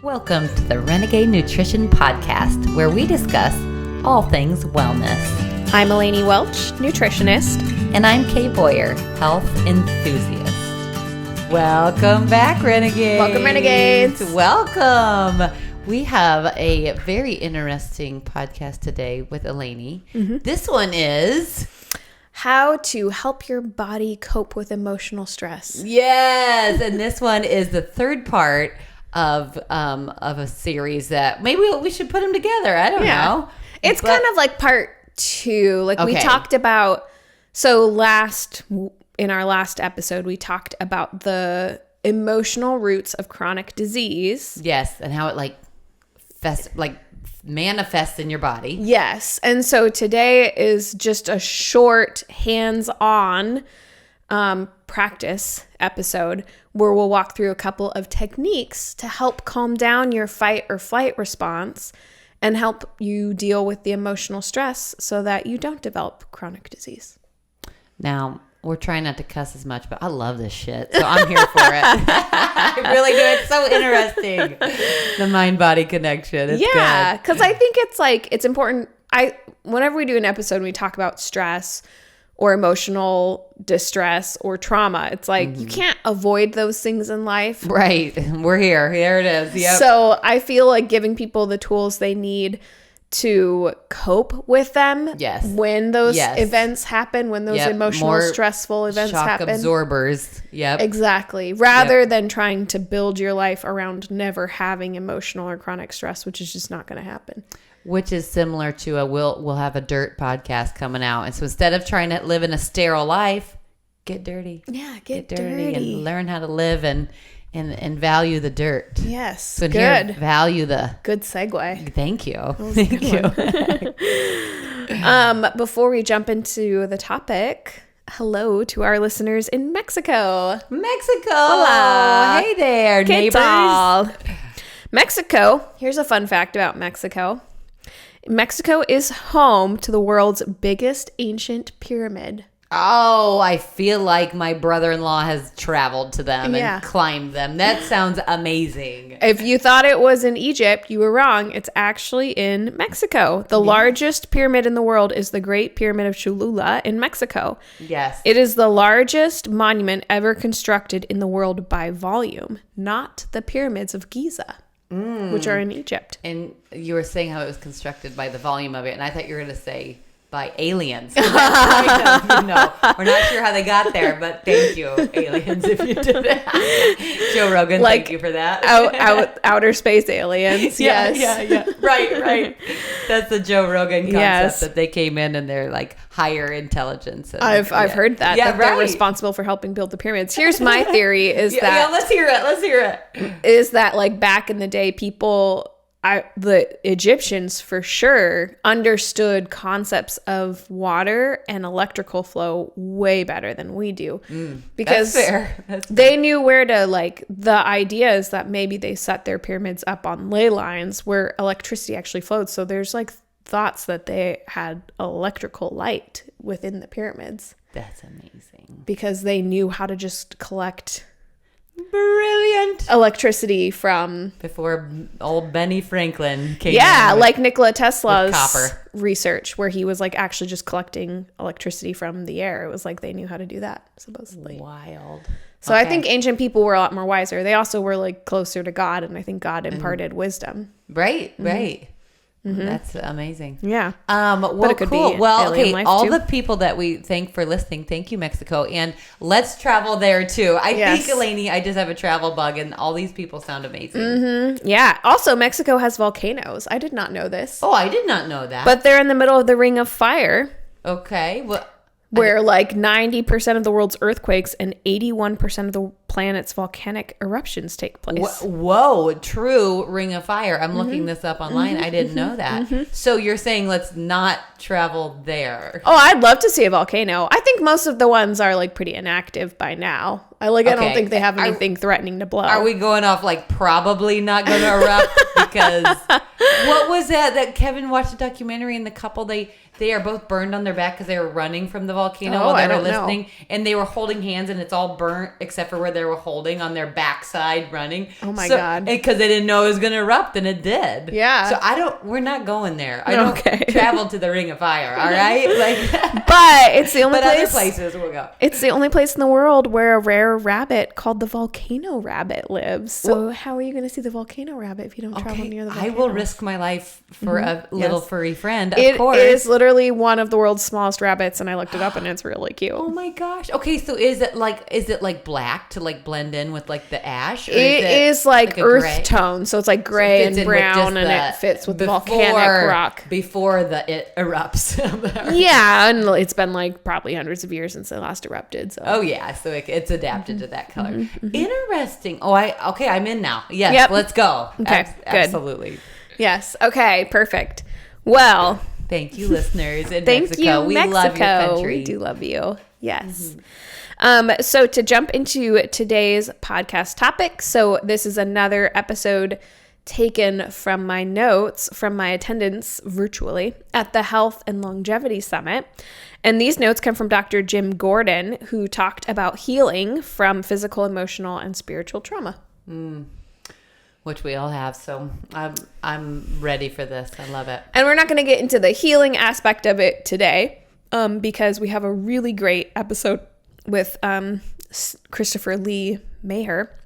Welcome to the Renegade Nutrition Podcast, where we discuss all things wellness. I'm Eleni Welch, nutritionist. And I'm Kay Boyer, health enthusiast. Welcome back, Renegades. Welcome, Renegades. Welcome. We have a very interesting podcast today with Eleni. Mm-hmm. This one is... how to help your body cope with emotional stress. Yes, and this one is the third part of a series that maybe we should put them together. I don't know. It's kind of like part two. Like we talked about, in our last episode, we talked about the emotional roots of chronic disease. Yes, and how it manifests in your body. Yes, and so today is just a short hands-on practice episode where we'll walk through a couple of techniques to help calm down your fight or flight response and help you deal with the emotional stress so that you don't develop chronic disease. Now, we're trying not to cuss as much, but I love this shit, so I'm here for it. I really do. It's so interesting, the mind-body connection. It's yeah, because I think it's important. Whenever we do an episode and we talk about stress or emotional distress or trauma, it's like you can't avoid those things in life. Right. We're here. Here it is. Yep. So I feel like giving people the tools they need to cope with them when those events happen, when those emotional stressful events happen. Shock absorbers. Yep. Exactly. Rather than trying to build your life around never having emotional or chronic stress, which is just not going to happen. Which is similar to we'll have a dirt podcast coming out. And so instead of trying to live in a sterile life, get dirty. Yeah, get dirty. And learn how to live and value the dirt. Yes, so good. Value the... Good segue. Thank you. Thank you. Before we jump into the topic, hello to our listeners in Mexico. Hola. Hey there, neighbors. Tal? Mexico, here's a fun fact about Mexico. Mexico is home to the world's biggest ancient pyramid. Oh, I feel like my brother-in-law has traveled to them and climbed them. That sounds amazing. If you thought it was in Egypt, you were wrong. It's actually in Mexico. The largest pyramid in the world is the Great Pyramid of Cholula in Mexico. Yes. It is the largest monument ever constructed in the world by volume, not the pyramids of Giza. Which are in Egypt. And you were saying how it was constructed by the volume of it, and I thought you were going to say by aliens. That's kind of, we're not sure how they got there, but thank you, aliens, if you did that. Joe Rogan, thank you for that. Outer space aliens. Yeah. Right. That's the Joe Rogan concept that they came in and they're like higher intelligence. And, I've heard that. Yeah, that they're responsible for helping build the pyramids. Here's my theory: is that let's hear it. Is that like back in the day, the Egyptians for sure understood concepts of water and electrical flow way better than we do. Because that's fair. They knew where to, the idea is that maybe they set their pyramids up on ley lines where electricity actually flowed. So there's thoughts that they had electrical light within the pyramids. That's amazing. Because they knew how to just collect brilliant electricity from before old Benny Franklin came like Nikola Tesla's copper research where he was actually just collecting electricity from the air. It was they knew how to do that, supposedly. Wild. So I think ancient people were a lot more wiser. They also were closer to God, and I think God imparted wisdom. Right. Mm-hmm. That's amazing. Yeah. Well, it could cool. be Well, alien okay. life All too. the people that we thank for listening, thank you, Mexico, and let's travel there too. I think, Eleni, I just have a travel bug, and all these people sound amazing. Mm-hmm. Yeah. Also, Mexico has volcanoes. I did not know this. Oh, I did not know that. But they're in the middle of the Ring of Fire. Okay. Well, where 90% of the world's earthquakes and 81% of the planet's volcanic eruptions take place. Whoa, true Ring of Fire. I'm looking this up online. I didn't know that. So you're saying let's not travel there. Oh, I'd love to see a volcano. I think most of the ones are pretty inactive by now. I don't think they have anything threatening to blow. Are we going off probably not going to erupt because What was that Kevin watched a documentary, and the couple, they are both burned on their back because they were running from the volcano while they were listening, and they were holding hands, and it's all burnt except for where they were holding on their backside running. Oh my God. Because they didn't know it was going to erupt, and it did. Yeah. So we're not going there. I don't travel to the Ring of Fire, all right? But it's the only other places we'll go. It's the only place in the world where a rare rabbit called the volcano rabbit lives. So how are you going to see the volcano rabbit if you don't travel near the volcano? I will risk my life for a little furry friend, of course. It is literally one of the world's smallest rabbits, and I looked it up, and it's really cute. Oh my gosh. Okay, so is it like black to like blend in with like the ash? Or it is like earth gray tone, so it's like gray and brown, and it fits with the volcanic rock. Before it erupts. Yeah, and it's been like probably hundreds of years since it last erupted. So. Oh yeah, so it's adapted to that color. Interesting. I'm in now. Yes, let's go. Okay, good. Absolutely. Yes. Okay, perfect. Well, thank you, listeners in thank Mexico. You, we Mexico. love your country. We do love you. Yes. So to jump into today's podcast topic, so this is another episode taken from my notes from my attendance virtually at the Health and Longevity Summit. And these notes come from Dr. Jim Gordon, who talked about healing from physical, emotional, and spiritual trauma. Which we all have, so I'm ready for this. I love it. And we're not going to get into the healing aspect of it today, because we have a really great episode with Christopher Lee Maher,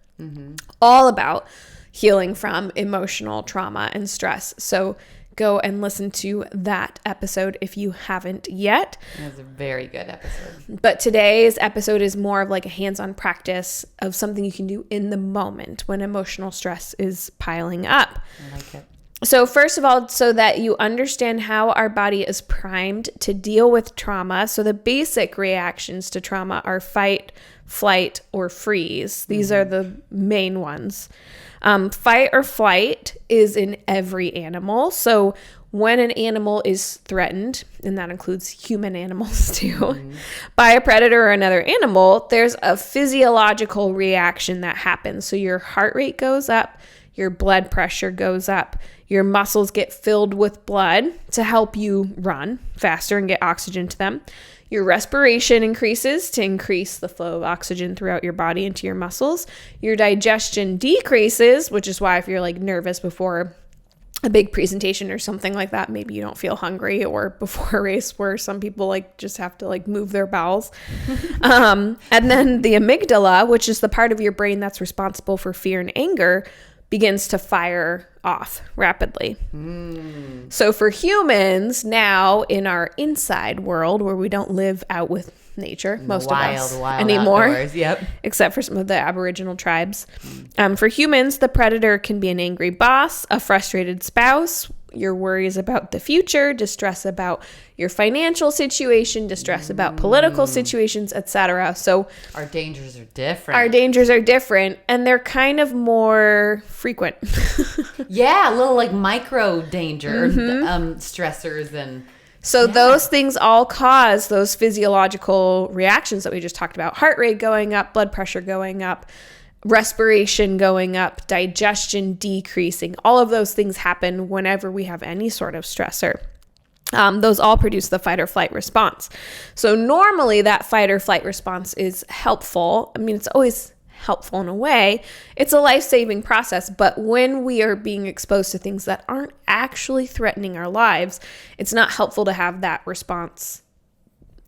all about healing from emotional trauma and stress. So go and listen to that episode if you haven't yet. It was a very good episode. But today's episode is more of like a hands-on practice of something you can do in the moment when emotional stress is piling up. I like it. So first of all, so that you understand how our body is primed to deal with trauma. So the basic reactions to trauma are fight, flight, or freeze. These are the main ones. Fight or flight is in every animal. So when an animal is threatened, and that includes human animals too, by a predator or another animal, there's a physiological reaction that happens. So your heart rate goes up, your blood pressure goes up, your muscles get filled with blood to help you run faster and get oxygen to them. Your respiration increases to increase the flow of oxygen throughout your body into your muscles. Your digestion decreases, which is why if you're like nervous before a big presentation or something like that, maybe you don't feel hungry, or before a race where some people like just have to like move their bowels. And then the amygdala, which is the part of your brain that's responsible for fear and anger, begins to fire off rapidly. So for humans now in our inside world where we don't live out with nature, most of us anymore, outdoors, except for some of the Aboriginal tribes. For humans, the predator can be an angry boss, a frustrated spouse, your worries about the future, distress about your financial situation, distress about political situations, etc. So our dangers are different. And they're kind of more frequent. Yeah, a little like micro danger, stressors and so those things all cause those physiological reactions that we just talked about. Heart rate going up, blood pressure going up, respiration going up, digestion decreasing. All of those things happen whenever we have any sort of stressor. Those all produce the fight or flight response. So normally that fight or flight response is helpful. I mean, it's always helpful in a way. It's a life-saving process, but when we are being exposed to things that aren't actually threatening our lives, it's not helpful to have that response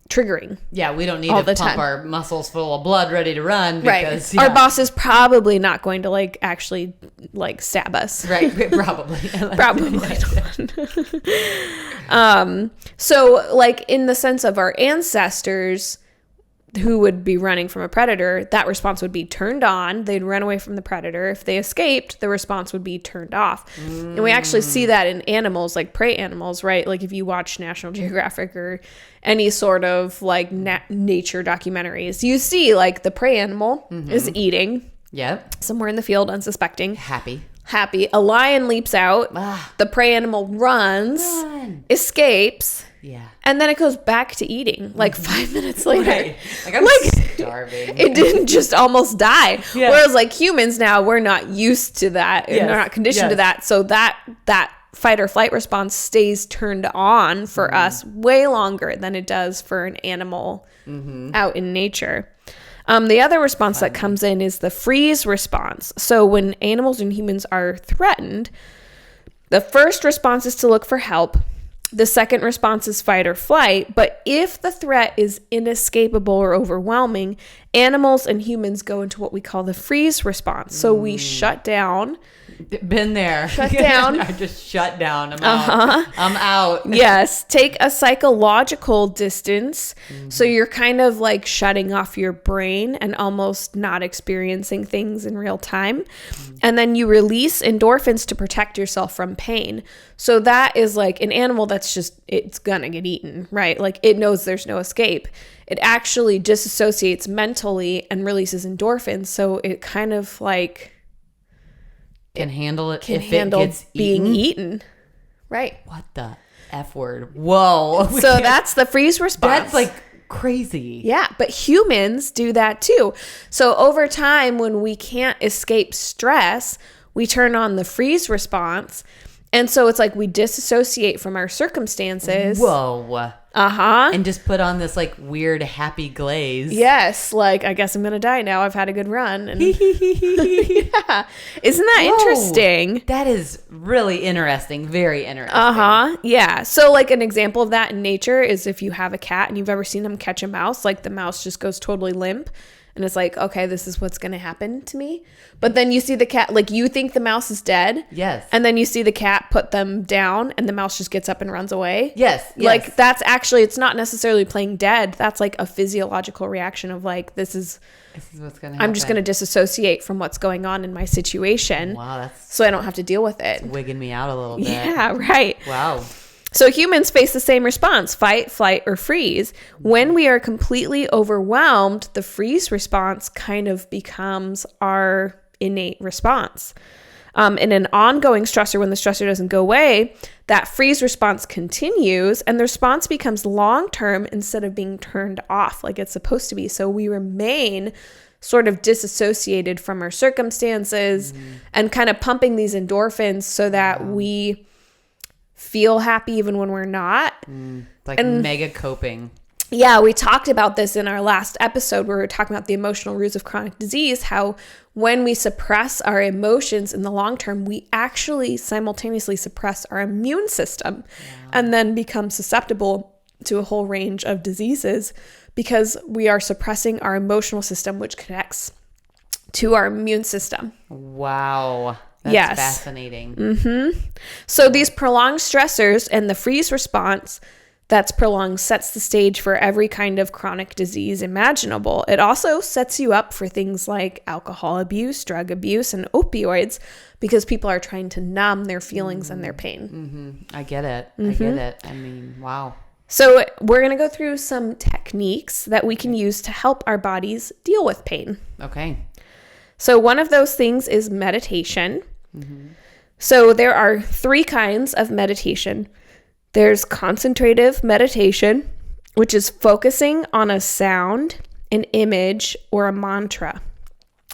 triggering. Yeah, we don't need to pump our muscles full of blood ready to run because our boss is probably not going to like actually like stab us. Right, probably. Probably not. So like in the sense of our ancestors who would be running from a predator, that response would be turned on. They'd run away from the predator. If they escaped, the response would be turned off. And we actually see that in animals, like prey animals, right? Like if you watch National Geographic or any sort of like nature documentaries, you see like the prey animal is eating. Yep. Somewhere in the field, unsuspecting. Happy. A lion leaps out. The prey animal runs, escapes. Yeah. And then it goes back to eating like 5 minutes later. Right. Like I'm starving. It didn't just almost die. Yeah. Whereas like humans now, we're not used to that. And we're not conditioned to that. So that fight or flight response stays turned on for us way longer than it does for an animal out in nature. The other response that comes in is the freeze response. So when animals and humans are threatened, the first response is to look for help. The second response is fight or flight. But if the threat is inescapable or overwhelming, animals and humans go into what we call the freeze response. So we shut down. Been there. Shut down. I just shut down. I'm out. I'm out. Yes. Take a psychological distance. So you're kind of like shutting off your brain and almost not experiencing things in real time. And then you release endorphins to protect yourself from pain. So that is like an animal that's just, it's gonna get eaten, right? Like it knows there's no escape. It actually disassociates mentally and releases endorphins. So it kind of like can handle it can if handle it gets being eaten. Right. What the F word? Whoa. So that's the freeze response. That's like crazy. Yeah, but humans do that too. So over time, when we can't escape stress, we turn on the freeze response. And so it's like we disassociate from our circumstances. Whoa. Uh-huh. And just put on this like weird happy glaze. Yes, like I guess I'm going to die now. I've had a good run. And yeah. Isn't that interesting? That is really interesting. Very interesting. Uh-huh. Yeah. So like an example of that in nature is if you have a cat and you've ever seen them catch a mouse, like the mouse just goes totally limp. And it's like, okay, this is what's going to happen to me. But then you see the cat, like you think the mouse is dead. Yes. And then you see the cat put them down and the mouse just gets up and runs away. Yes. Like that's actually, it's not necessarily playing dead. That's like a physiological reaction of like, this is what's going to happen. I'm just going to disassociate from what's going on in my situation. Wow. So I don't have to deal with it. Wigging me out a little bit. Yeah, right. Wow. So humans face the same response, fight, flight, or freeze. When we are completely overwhelmed, the freeze response kind of becomes our innate response. In an ongoing stressor, when the stressor doesn't go away, that freeze response continues and the response becomes long-term instead of being turned off like it's supposed to be. So we remain sort of disassociated from our circumstances and kind of pumping these endorphins so that we feel happy even when we're not. Like mega coping. Yeah, we talked about this in our last episode where we were talking about the emotional roots of chronic disease, how when we suppress our emotions in the long term, we actually simultaneously suppress our immune system and then become susceptible to a whole range of diseases because we are suppressing our emotional system, which connects to our immune system. Wow. That's fascinating. So these prolonged stressors and the freeze response that's prolonged sets the stage for every kind of chronic disease imaginable. It also sets you up for things like alcohol abuse, drug abuse, and opioids because people are trying to numb their feelings and their pain. I get it. I get it. I mean, wow. So we're going to go through some techniques that we can use to help our bodies deal with pain. Okay. So one of those things is meditation. So there are 3 kinds of meditation. There's concentrative meditation, which is focusing on a sound, an image, or a mantra.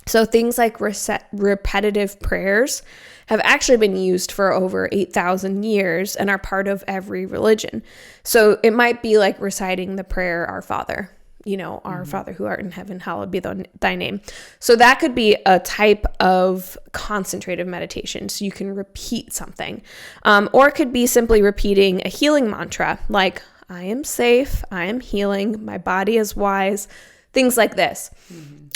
So things like repetitive prayers have actually been used for over 8,000 years and are part of every religion. So it might be like reciting the prayer, Our Father. You know, Our Father who art in heaven, hallowed be thy name. So that could be a type of concentrative meditation. So you can repeat something. Or it could be simply repeating a healing mantra like, I am safe, I am healing, my body is wise, things like this.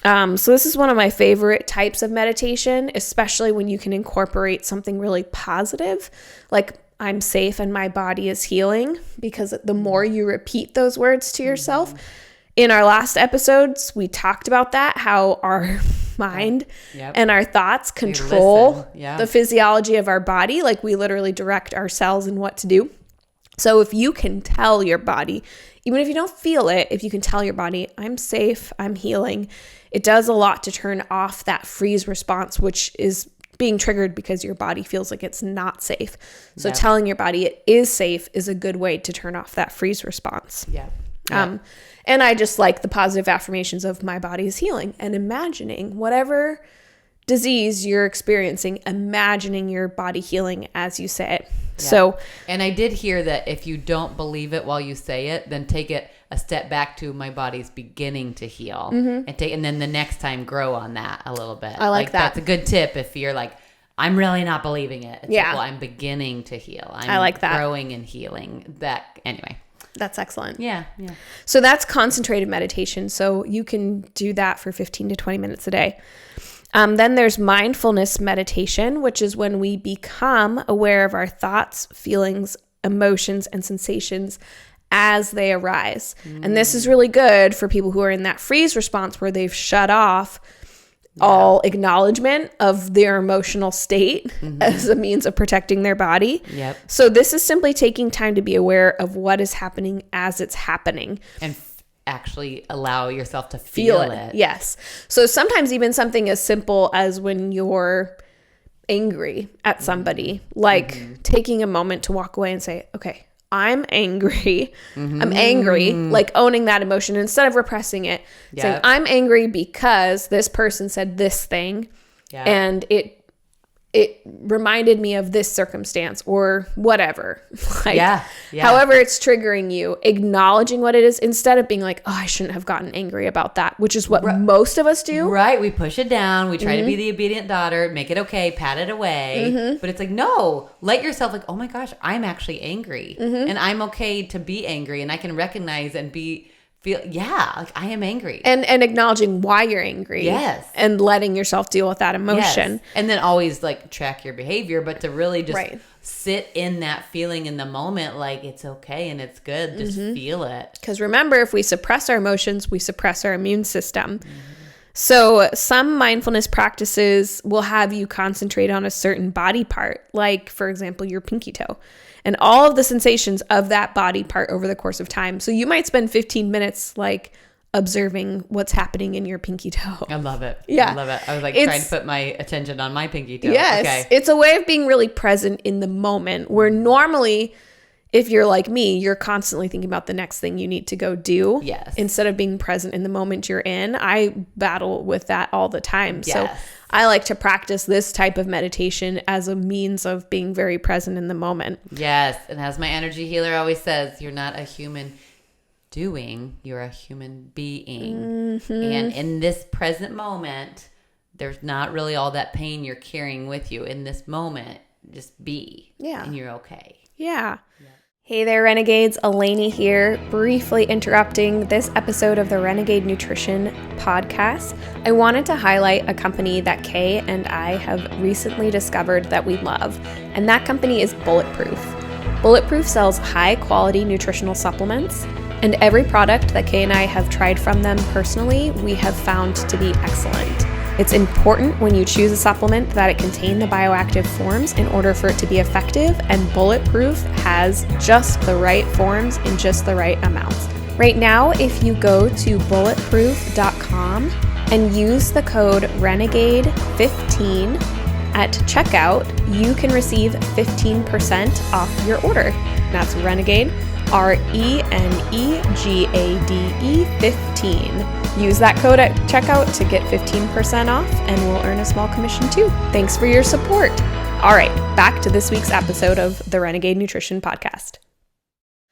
So this is one of my favorite types of meditation, especially when you can incorporate something really positive, like I'm safe and my body is healing, because the more you repeat those words to yourself, in our last episodes, we talked about that, how our mind and our thoughts control the physiology of our body. Like we literally direct our cells in what to do. So if you can tell your body, even if you don't feel it, if you can tell your body, I'm safe, I'm healing, it does a lot to turn off that freeze response, which is being triggered because your body feels like it's not safe. So telling your body it is safe is a good way to turn off that freeze response. And I just like the positive affirmations of my body is healing and imagining whatever disease you're experiencing, imagining your body healing as you say it. Yeah. So, and I did hear that if you don't believe it while you say it, then take it a step back to my body's beginning to heal, and then the next time grow on that a little bit. I like that. That's a good tip if you're like, I'm really not believing it. It's like, well, I'm beginning to heal. I like that. Growing and healing. That anyway. That's excellent. Yeah. So that's concentrated meditation. So you can do that for 15 to 20 minutes a day. Then there's mindfulness meditation, which is when we become aware of our thoughts, feelings, emotions, and sensations as they arise. And this is really good for people who are in that freeze response where they've shut off all acknowledgement of their emotional state as a means of protecting their body. Yep. So this is simply taking time to be aware of what is happening as it's happening. And actually allow yourself to feel it. Yes. So sometimes even something as simple as when you're angry at somebody, like taking a moment to walk away and say, okay, I'm angry. I'm angry, like owning that emotion instead of repressing it. Saying, I'm angry because this person said this thing and it reminded me of this circumstance or whatever. However it's triggering you, acknowledging what it is instead of being like, oh, I shouldn't have gotten angry about that, which is what most of us do. Right. We push it down. We try to be the obedient daughter, make it okay, pat it away. But it's like, no, let yourself like, oh my gosh, I'm actually angry. And I'm okay to be angry. And I can recognize and feel, like I am angry. And acknowledging why you're angry. Yes. And letting yourself deal with that emotion. Yes. And then always like track your behavior, but to really just sit in that feeling in the moment, like it's okay and it's good. Just feel it. Because remember, if we suppress our emotions, we suppress our immune system. So some mindfulness practices will have you concentrate on a certain body part, like, for example, your pinky toe. And all of the sensations of that body part over the course of time. So you might spend 15 minutes like observing what's happening in your pinky toe. I love it. Yeah. I love it. I was like trying to put my attention on my pinky toe. Yes. Okay. It's a way of being really present in the moment where normally, if you're like me, you're constantly thinking about the next thing you need to go do. Yes. Instead of being present in the moment you're in. I battle with that all the time. Yes. So I like to practice this type of meditation as a means of being very present in the moment. Yes. And as my energy healer always says, you're not a human doing, you're a human being. And in this present moment, there's not really all that pain you're carrying with you. In this moment, just be. Yeah. And you're okay. Yeah. Hey there, Renegades. Eleni here, briefly interrupting this episode of the Renegade Nutrition podcast. I wanted to highlight a company that Kay and I have recently discovered that we love, and that company is Bulletproof. Bulletproof sells high-quality nutritional supplements, and every product that Kay and I have tried from them personally, we have found to be excellent. It's important when you choose a supplement that it contain the bioactive forms in order for it to be effective, and Bulletproof has just the right forms in just the right amounts. Right now, if you go to bulletproof.com and use the code RENEGADE15 at checkout, you can receive 15% off your order. That's Renegade, RENEGADE 15. Use that code at checkout to get 15% off, and we'll earn a small commission too. Thanks for your support. All right, back to this week's episode of the Renegade Nutrition Podcast.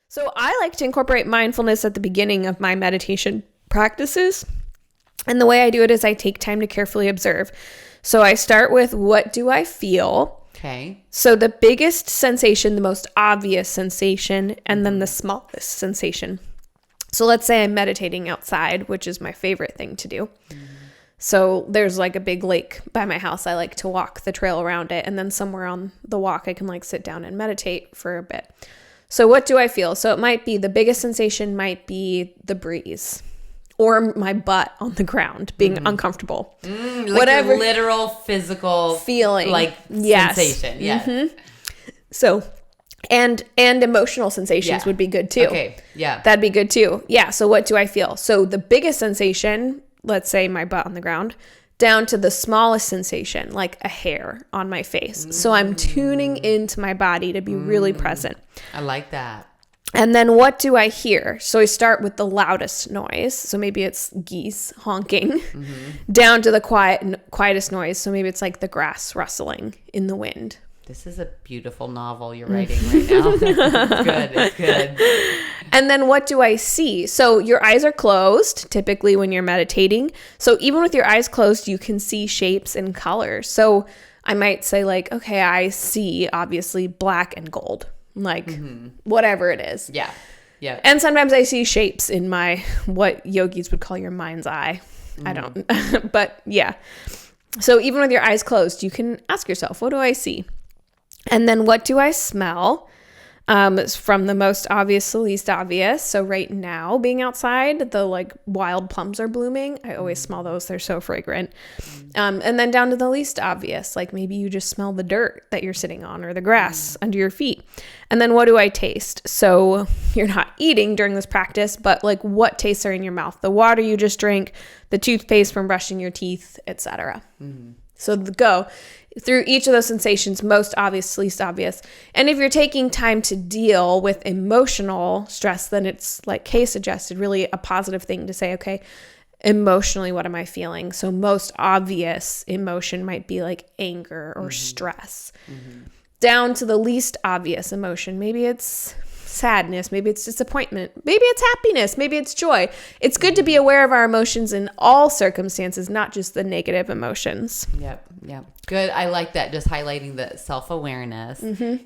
So I like to incorporate mindfulness at the beginning of my meditation practices. And the way I do it is I take time to carefully observe. So I start with, what do I feel? Okay. So the biggest sensation, the most obvious sensation, and then the smallest sensation. So let's say I'm meditating outside, which is my favorite thing to do. So there's like a big lake by my house. I like to walk the trail around it. And then somewhere on the walk, I can like sit down and meditate for a bit. So what do I feel? So it might be, the biggest sensation might be the breeze or my butt on the ground being uncomfortable. Like whatever. Literal physical feeling. Like sensation. Yes. So, and emotional sensations would be good too. Okay. Yeah. That'd be good too. Yeah. So what do I feel? So the biggest sensation, let's say my butt on the ground, down to the smallest sensation, like a hair on my face. So I'm tuning into my body to be really present. I like that. And then what do I hear? So I start with the loudest noise. So maybe it's geese honking, down to the quietest noise. So maybe it's like the grass rustling in the wind. This is a beautiful novel you're writing right now. It's good. And then what do I see? So your eyes are closed, typically when you're meditating. So even with your eyes closed, you can see shapes and colors. So I might say like, okay, I see obviously black and gold, like whatever it is. Yeah. And sometimes I see shapes in my, what yogis would call your mind's eye. I don't, but yeah. So even with your eyes closed, you can ask yourself, what do I see? And then what do I smell? From the most obvious to least obvious. So right now, being outside, the like wild plums are blooming. I always smell those. They're so fragrant. And then down to the least obvious, like maybe you just smell the dirt that you're sitting on or the grass under your feet. And then what do I taste? So you're not eating during this practice, but like what tastes are in your mouth? The water you just drank, the toothpaste from brushing your teeth, etc. So go through each of those sensations, most obvious, least obvious. And if you're taking time to deal with emotional stress, then it's like Kay suggested, really a positive thing to say, okay, emotionally, what am I feeling? So most obvious emotion might be like anger or stress. Down to the least obvious emotion. Maybe it's sadness, maybe it's disappointment, maybe it's happiness, maybe it's joy. It's good to be aware of our emotions in all circumstances, not just the negative emotions. Yep. Good. I like that. Just highlighting the self-awareness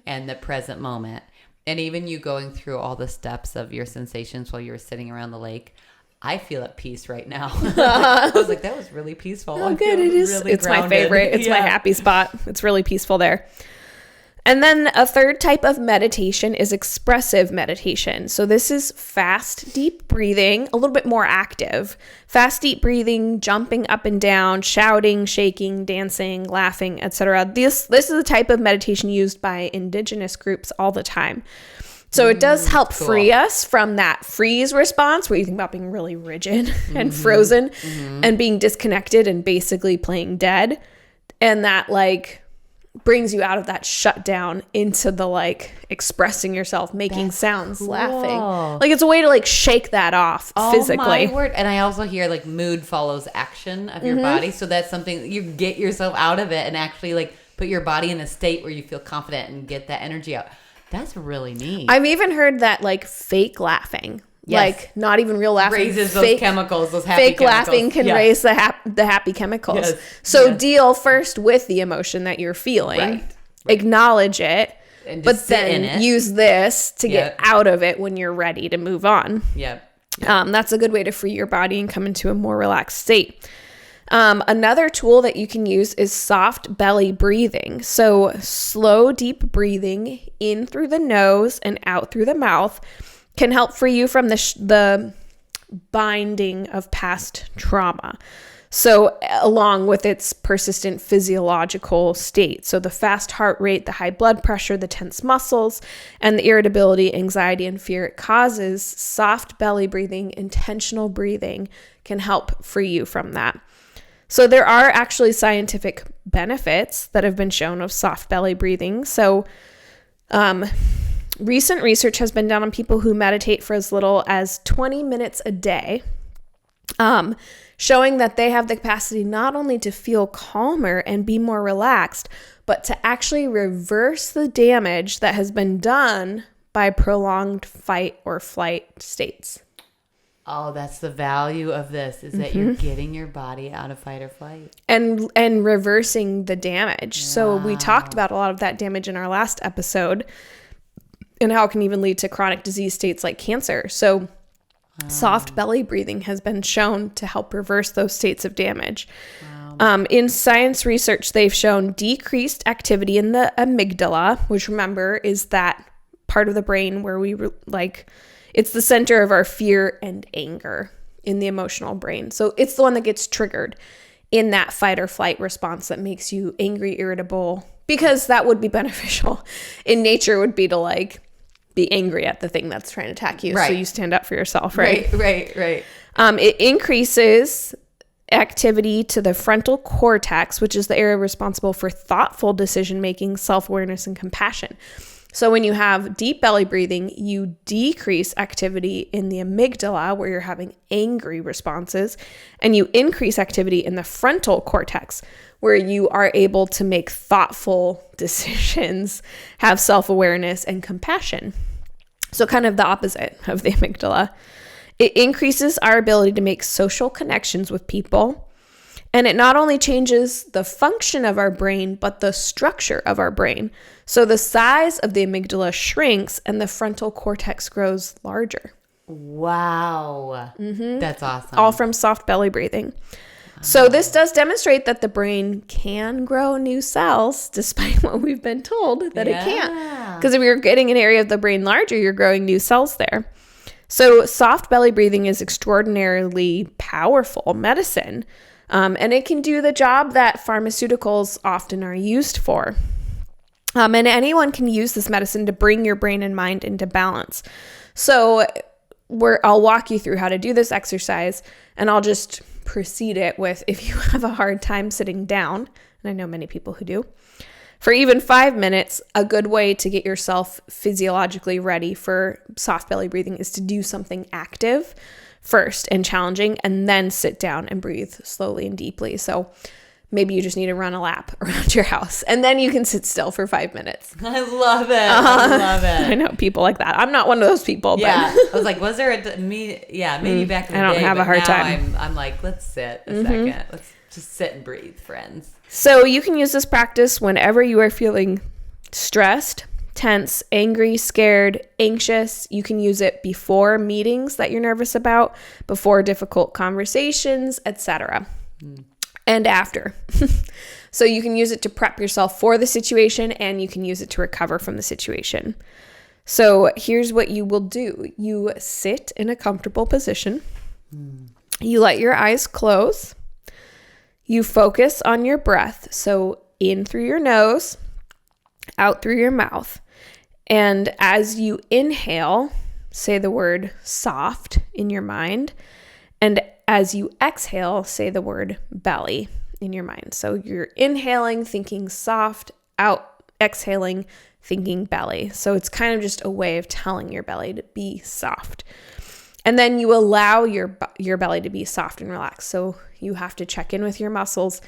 and the present moment. And even you going through all the steps of your sensations while you were sitting around the lake. I feel at peace right now. I was like, that was really peaceful. Oh, good. It is. Really it's grounded. My favorite. It's my happy spot. It's really peaceful there. And then a third type of meditation is expressive meditation. So this is fast, deep breathing, a little bit more active. Fast, deep breathing, jumping up and down, shouting, shaking, dancing, laughing, etc. This is the type of meditation used by indigenous groups all the time. So it does help free us from that freeze response where you think about being really rigid and frozen and being disconnected and basically playing dead. And that like brings you out of that shutdown into the like expressing yourself, making sounds, laughing. Like it's a way to like shake that off physically. Oh my word. And I also hear like mood follows action of your body. So that's something you get yourself out of it and actually like put your body in a state where you feel confident and get that energy out. That's really neat. I've even heard that like fake laughing. Yes. Like not even real laughing. Raises those chemicals, those happy fake chemicals. Laughing can raise the happy chemicals. Yes. So deal first with the emotion that you're feeling. Right. Acknowledge it. And but then use this to get out of it when you're ready to move on. That's a good way to free your body and come into a more relaxed state. Another tool that you can use is soft belly breathing. So slow, deep breathing in through the nose and out through the mouth can help free you from the binding of past trauma. So along with its persistent physiological state. So the fast heart rate, the high blood pressure, the tense muscles, and the irritability, anxiety, and fear it causes, soft belly breathing, intentional breathing can help free you from that. So there are actually scientific benefits that have been shown of soft belly breathing. So recent research has been done on people who meditate for as little as 20 minutes a day, showing that they have the capacity not only to feel calmer and be more relaxed, but to actually reverse the damage that has been done by prolonged fight or flight states. Oh, that's the value of this, is that you're getting your body out of fight or flight. And reversing the damage. Wow. So we talked about a lot of that damage in our last episode and how it can even lead to chronic disease states like cancer. So soft belly breathing has been shown to help reverse those states of damage. Wow. In science research, they've shown decreased activity in the amygdala, which remember is that part of the brain where we it's the center of our fear and anger in the emotional brain. So it's the one that gets triggered in that fight or flight response that makes you angry, irritable, because that would be beneficial in nature would be to like be angry at the thing that's trying to attack you. Right. So you stand up for yourself, right? Right. It increases activity to the frontal cortex, which is the area responsible for thoughtful decision-making, self-awareness, and compassion. So when you have deep belly breathing, you decrease activity in the amygdala, where you're having angry responses, and you increase activity in the frontal cortex, where you are able to make thoughtful decisions, have self-awareness and compassion. So kind of the opposite of the amygdala. It increases our ability to make social connections with people. And it not only changes the function of our brain, but the structure of our brain. So the size of the amygdala shrinks and the frontal cortex grows larger. Wow. That's awesome. All from soft belly breathing. So this does demonstrate that the brain can grow new cells, despite what we've been told that it can't. Because if you're getting an area of the brain larger, you're growing new cells there. So soft belly breathing is extraordinarily powerful medicine. And it can do the job that pharmaceuticals often are used for. And anyone can use this medicine to bring your brain and mind into balance. So I'll walk you through how to do this exercise, and I'll just precede it with, if you have a hard time sitting down, and I know many people who do, for even 5 minutes, a good way to get yourself physiologically ready for soft belly breathing is to do something active first and challenging, and then sit down and breathe slowly and deeply. So maybe you just need to run a lap around your house, and then you can sit still for 5 minutes. I love it. I love it. I know people like that. I'm not one of those people. Yeah. But I was like, was there maybe back in the day. I don't have a hard time. I'm like, let's sit a second. Let's just sit and breathe, friends. So you can use this practice whenever you are feeling stressed, tense, angry, scared, anxious. You can use it before meetings that you're nervous about, before difficult conversations, etc. And after. So you can use it to prep yourself for the situation, and you can use it to recover from the situation. So here's what you will do. You sit in a comfortable position. You let your eyes close. You focus on your breath. So in through your nose, out through your mouth. And as you inhale, say the word soft in your mind. And as you exhale, say the word belly in your mind. So you're inhaling, thinking soft, out, exhaling, thinking belly. So it's kind of just a way of telling your belly to be soft. And then you allow your belly to be soft and relaxed. So you have to check in with your muscles,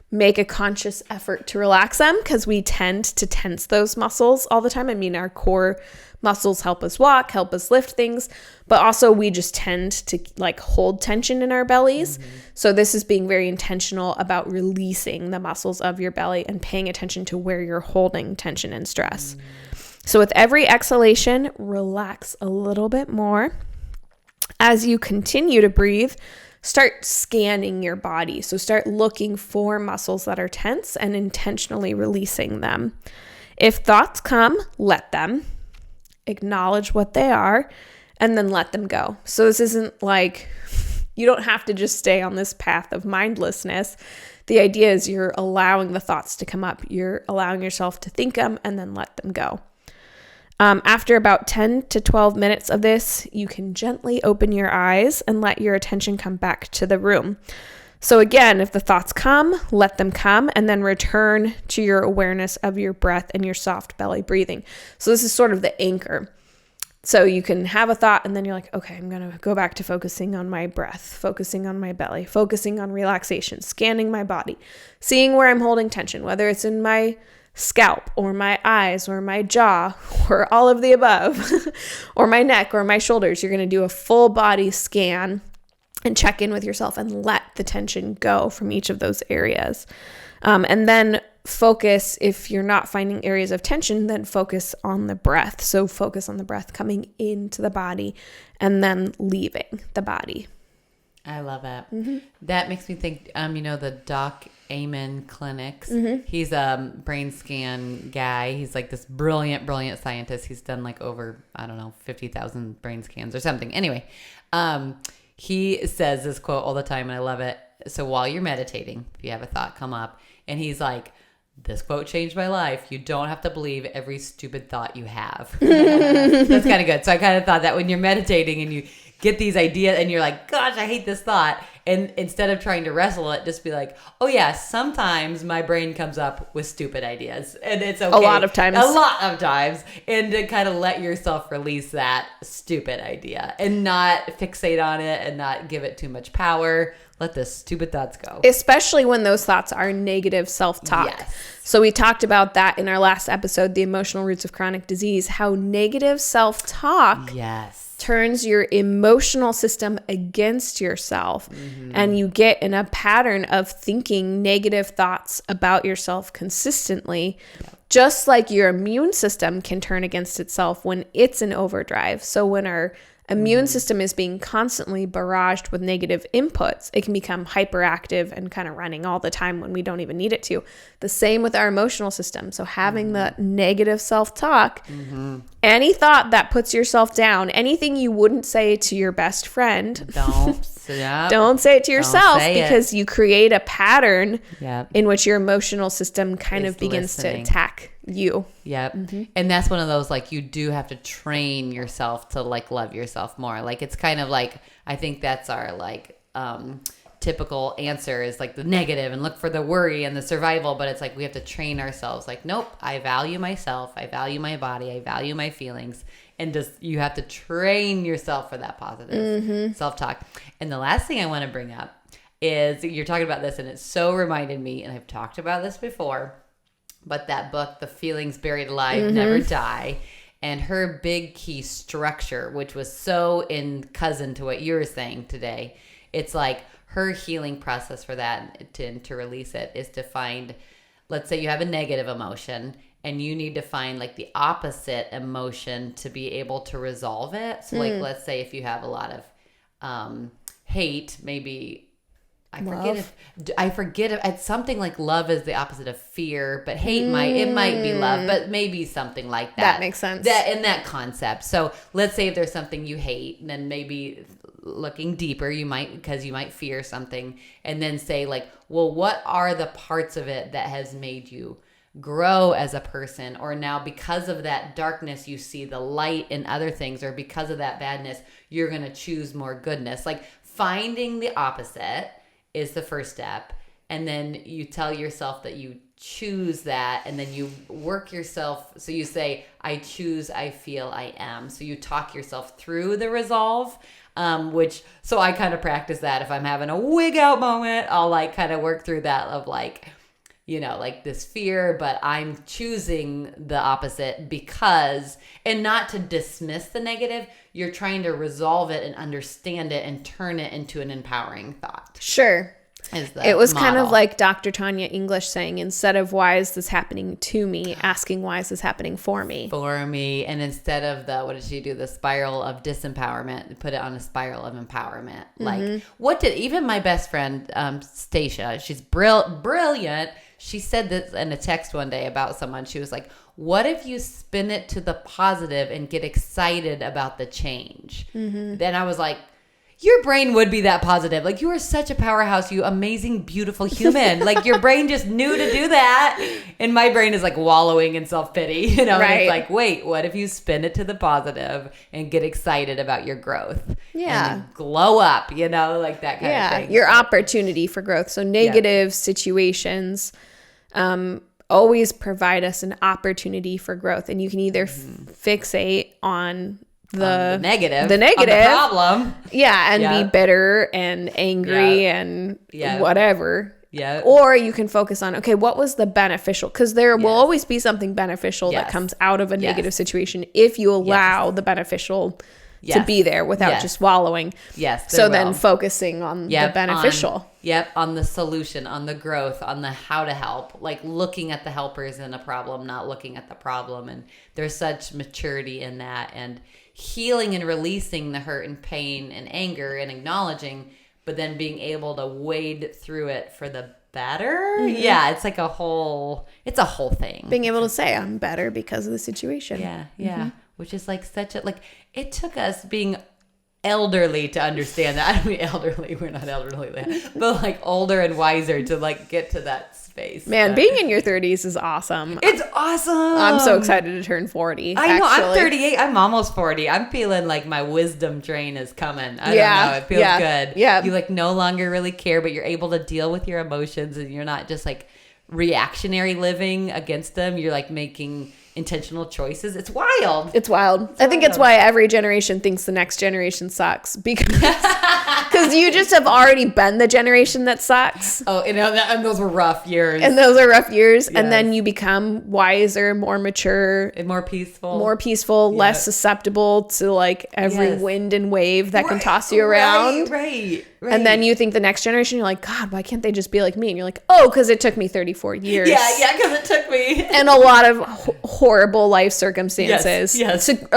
make a conscious effort to relax them, because we tend to tense those muscles all the time. I mean, our core muscles help us walk, help us lift things, but also we just tend to hold tension in our bellies. So this is being very intentional about releasing the muscles of your belly and paying attention to where you're holding tension and stress. So with every exhalation, relax a little bit more. As you continue to breathe, start scanning your body. So start looking for muscles that are tense and intentionally releasing them. If thoughts come, let them. Acknowledge what they are, and then let them go. So this isn't like, you don't have to just stay on this path of mindlessness. The idea is you're allowing the thoughts to come up. You're allowing yourself to think them and then let them go. After about 10 to 12 minutes of this, you can gently open your eyes and let your attention come back to the room. So again, if the thoughts come, let them come, and then return to your awareness of your breath and your soft belly breathing. So this is sort of the anchor. So you can have a thought, and then you're like, okay, I'm going to go back to focusing on my breath, focusing on my belly, focusing on relaxation, scanning my body, seeing where I'm holding tension, whether it's in my scalp or my eyes or my jaw or all of the above or my neck or my shoulders. You're going to do a full body scan and check in with yourself and let the tension go from each of those areas. And then focus, if you're not finding areas of tension, then focus on the breath. So focus on the breath coming into the body and then leaving the body. I love it. That makes me think, the Doc Amen clinics. He's a brain scan guy. He's like this brilliant scientist. He's done over, 50,000 brain scans or something. Anyway, he says this quote all the time, and I love it. So while you're meditating, if you have a thought come up, and he's like, this quote changed my life. You don't have to believe every stupid thought you have. That's kind of good. So I kind of thought that when you're meditating and you get these ideas and you're like, gosh, I hate this thought. And instead of trying to wrestle it, just be like, oh yeah, sometimes my brain comes up with stupid ideas and it's okay. A lot of times. And to kind of let yourself release that stupid idea and not fixate on it and not give it too much power. Let the stupid thoughts go. Especially when those thoughts are negative self-talk. Yes. So we talked about that in our last episode, The Emotional Roots of Chronic Disease, how negative self-talk turns your emotional system against yourself. And you get in a pattern of thinking negative thoughts about yourself consistently, just like your immune system can turn against itself when it's in overdrive. So when our immune system is being constantly barraged with negative inputs, it can become hyperactive and kind of running all the time when we don't even need it to. The same with our emotional system. So having the negative self-talk, any thought that puts yourself down, anything you wouldn't say to your best friend, don't say it to yourself, because you create a pattern in which your emotional system kind of begins to attack you. And that's one of those, like, you do have to train yourself to like love yourself more. Like, it's kind of like, I think that's our like typical answer is like the negative and look for the worry and the survival, but it's like we have to train ourselves like, nope, I value myself, I value my body, I value my feelings, and just you have to train yourself for that positive self-talk. And the last thing I want to bring up is, you're talking about this and it so reminded me, and I've talked about this before, but that book, The Feelings Buried Alive Never Die, and her big key structure, which was so in cousin to what you were saying today, it's like her healing process for that, to release it, is to find, let's say you have a negative emotion and you need to find like the opposite emotion to be able to resolve it. So like, let's say if you have a lot of hate, maybe I forget if it's something like love is the opposite of fear, but hate might be love, but maybe something like that. That makes sense. That concept. So let's say if there's something you hate, and then maybe looking deeper, you might fear something, and then say like, well, what are the parts of it that has made you grow as a person? Or now because of that darkness, you see the light in other things, or because of that badness, you're going to choose more goodness. Like finding the opposite is the first step. And then you tell yourself that you choose that, and then you work yourself. So you say, I choose, I feel, I am. So you talk yourself through the resolve, so I kind of practice that. If I'm having a wig out moment, I'll like kind of work through that of like, you know, like this fear, but I'm choosing the opposite because, and not to dismiss the negative, you're trying to resolve it and understand it and turn it into an empowering thought. Sure. It was kind of like Dr. Tanya English saying, instead of why is this happening to me, asking why is this happening for me? And instead of what did she do? The spiral of disempowerment, put it on a spiral of empowerment. Like even my best friend, Stacia, she's brilliant. She said this in a text one day about someone. She was like, what if you spin it to the positive and get excited about the change? Then I was like, your brain would be that positive. Like, you are such a powerhouse, you amazing, beautiful human. Like, your brain just knew to do that. And my brain is like wallowing in self-pity, you know? Right. And it's like, wait, what if you spin it to the positive and get excited about your growth? Yeah. And glow up, you know, like that kind of thing. Your opportunity for growth. So negative situations always provide us an opportunity for growth. And you can either fixate on the negative, on the problem. Yeah, and be bitter and angry and whatever. Yeah. Or you can focus on, okay, what was the beneficial? Because there will always be something beneficial that comes out of a negative situation if you allow the beneficial to be there without just wallowing. Yes. So then focusing on the beneficial. On the solution, on the growth, on the how to help, like looking at the helpers in a problem, not looking at the problem. And there's such maturity in that, and healing and releasing the hurt and pain and anger and acknowledging, but then being able to wade through it for the better. Yeah, it's like a whole thing. Being able to say, I'm better because of the situation. Yeah. Which is like such a, like, it took us being elderly to understand that. I don't mean elderly, we're not elderly, but like older and wiser to like get to that space. Man, being in your 30s is awesome. It's awesome. I'm so excited to turn 40. I know. I'm 38. I'm almost 40. I'm feeling like my wisdom train is coming. I don't know. It feels good. Yeah. You like no longer really care, but you're able to deal with your emotions, and you're not just like reactionary living against them. You're like making intentional choices. It's wild. It's wild. I think it's why every generation thinks the next generation sucks, because you just have already been the generation that sucks. Oh, and those were rough years. And those are rough years. Yes. And then you become wiser, more mature, and more peaceful, less susceptible to like every wind and wave that can toss you around. Right. And then you think the next generation, you're like, God, why can't they just be like me? And you're like, oh, because it took me 34 years. Yeah, because it took me. And a lot of horrible life circumstances to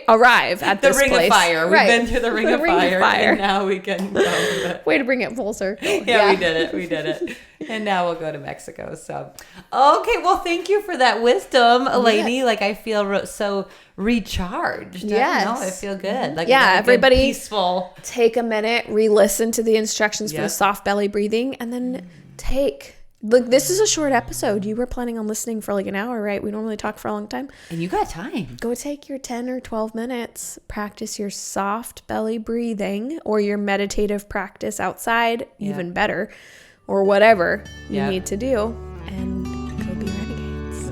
arrive at this place. The ring of fire. We've been through the ring of fire. And now we can go. Way to bring it full circle. Yeah, we did it. And now we'll go to Mexico. So, okay. Well, thank you for that wisdom, lady. Like, I feel so recharged. Yes. I don't know. I feel good. Like, everybody peaceful. Take a minute, re-listen to the instructions for the soft belly breathing, and then look, this is a short episode. You were planning on listening for like an hour, right? We don't really talk for a long time. And you got time. Go take your 10 or 12 minutes, practice your soft belly breathing or your meditative practice outside, even better, or whatever you need to do, and go be renegades.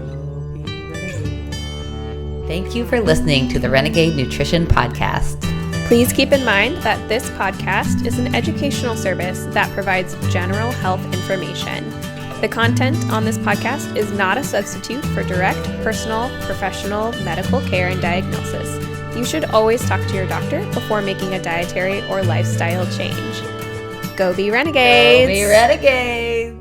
Thank you for listening to the Renegade Nutrition Podcast. Please keep in mind that this podcast is an educational service that provides general health information. The content on this podcast is not a substitute for direct, personal, professional medical care and diagnosis. You should always talk to your doctor before making a dietary or lifestyle change. Go be renegades! Go be renegades!